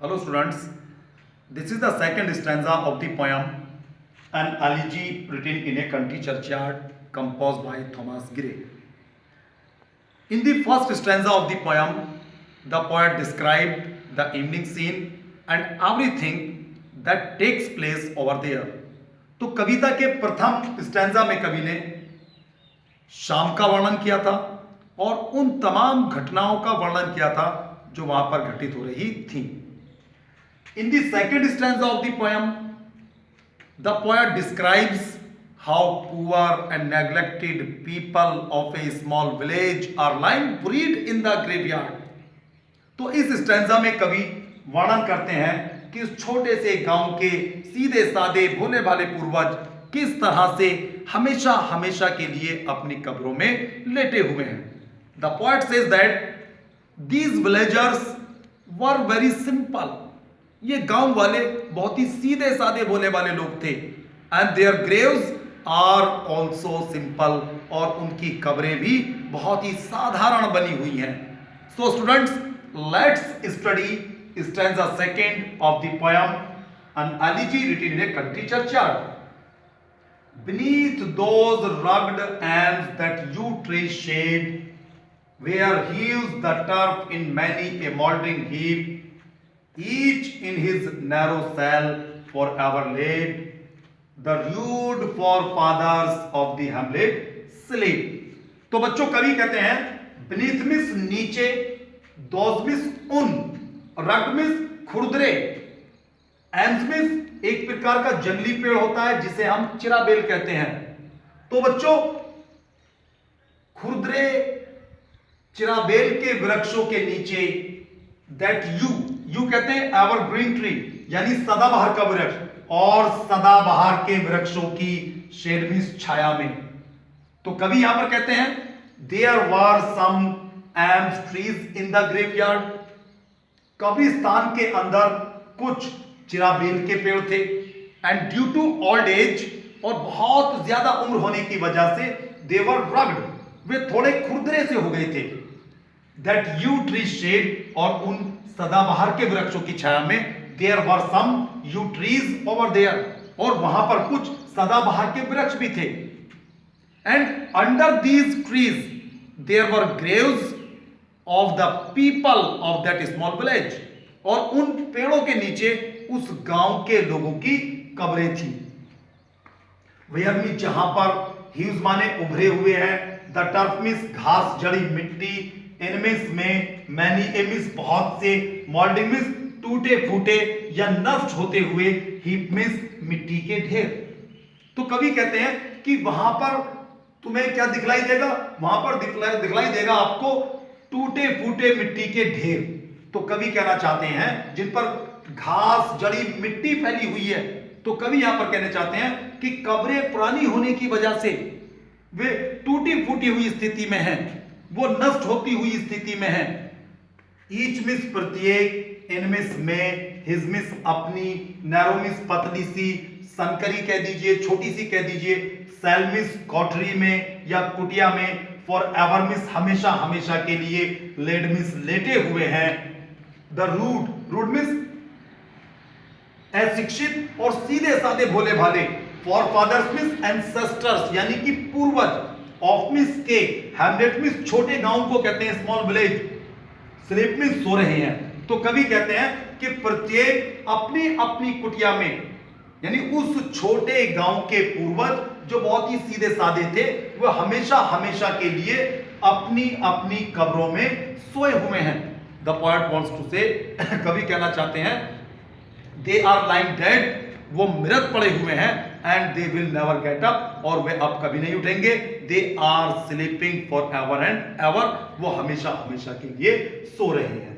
Hello students, this is the second stanza of the poem An Elegy written in a country churchyard composed by Thomas Gray. In the first stanza of the poem, the poet described the evening scene and everything that takes place over there. तो कविता के प्रथम stanza में कवि ने शाम का वर्णन किया था और उन तमाम घटनाओं का वर्णन किया था जो वहां पर घटित हो रही थी. In the second stanza of the poem, the poet describes how poor and neglected people of a small village are lying buried in the graveyard. तो इस स्टैंजा में कवि वर्णन करते हैं कि उस छोटे से गांव के सीधे साधे भोले भाले पूर्वज किस तरह से हमेशा हमेशा के लिए अपनी कब्रों में लेटे हुए हैं. The poet says that these villagers were very simple. ये गांव वाले बहुत ही सीधे साधे भोले वाले लोग थे. And their graves are also simple. और उनकी कब्रें भी बहुत ही साधारण बनी हुई हैं. So students, let's study stanza second of the poem An Elegy written in a country churchyard. Beneath those rugged elms that yew trees shade, where heaves the turf in many a mouldering heap, each in his narrow cell forever laid, the rude forefathers of the hamlet sleep. तो बच्चों, कवि कहते हैं beneath means नीचे, those means उन, rugged means खुरदरे, AIIMS means एक प्रकार का जंगली पेड़ होता है जिसे हम चिराबेल कहते हैं. तो बच्चों, खुरदरे चिराबेल के वृक्षों के नीचे, दैट यू कहते हैं एवरग्रीन ट्री यानी सदाबहार का वृक्ष, और सदाबहार के वृक्षों की शेड मीन्स छाया में. तो कवि यहां पर कहते हैं there were some elms trees in the graveyard. कब्रिस्तान के अंदर कुछ चिराबेल के पेड़ थे. And due to old age, और बहुत ज्यादा उम्र होने की वजह से, दे वर रग्ड, वे थोड़े खुरदरे से हो गए थे. दैट यू ट्री शेड, और उन सदाबहार के वृक्षों की छाया में, there were some yew trees over there, और वहां पर कुछ सदाबहार के वृक्ष भी थे. And under these trees there were graves of the people of that small village, और उन पेड़ों के नीचे उस गांव के लोगों की कब्रें थी. वेयर मीन्स जहां पर, हीव्स माने उभरे हुए हैं, द टर्फ मीन्स घास जड़ी मिट्टी, एनिमीज में, मैनी एमिस बहुत से, मोल्डिंग मीन्स टूटे फूटे या नष्ट होते हुए, हीप मीन्स मिट्टी के ढेर. तो कवि कहते हैं कि वहां पर तुम्हें क्या दिखलाई देगा, वहां पर दिखलाई देगा आपको टूटे फूटे मिट्टी के ढेर. तो कवि कहना चाहते हैं जिन पर घास जड़ी मिट्टी फैली हुई है. तो कवि यहां पर कहना चाहते हैं कि कब्रें पुरानी होने की वजह से वे टूटी फूटी हुई स्थिति में हैं, वो नष्ट होती हुई स्थिति में हैं. ईच मिस प्रत्येक, इन मिस में, हिज मिस अपनी, नैरो मिस पतली सी, संकरी कह दीजिए, छोटी सी कह दीजिए, सेल मिस कोठरी में या कुटिया में, फॉर एवर मिस हमेशा हमेशा के लिए, लेड मिस लेटे हुए हैं. द रूड मिस अशिक्षित और सीधे साधे भोले भाले, फॉर फादर्स मिस एंसेस्टर्स यानी कि पूर्वज, ऑफ मिस के, हैमलेट मिस छोटे गांव को कहते हैं स्मॉल विलेज, स्लीप मिस सो रहे हैं. तो कवि कहते हैं कि प्रत्येक अपनी अपनी कुटिया में, यानी उस छोटे गांव के पूर्वज जो बहुत ही सीधे साधे थे, वह हमेशा हमेशा के लिए अपनी अपनी कब्रों में सोए हुए हैं. द पोएट वांट्स टू से, कवि कहना चाहते हैं दे आर लाइंग डेड, वो मृत पड़े हुए हैं, and they will never get up, और वे अब कभी नहीं उठेंगे. They are sleeping for ever and ever, वो हमेशा हमेशा के लिए सो रहे हैं.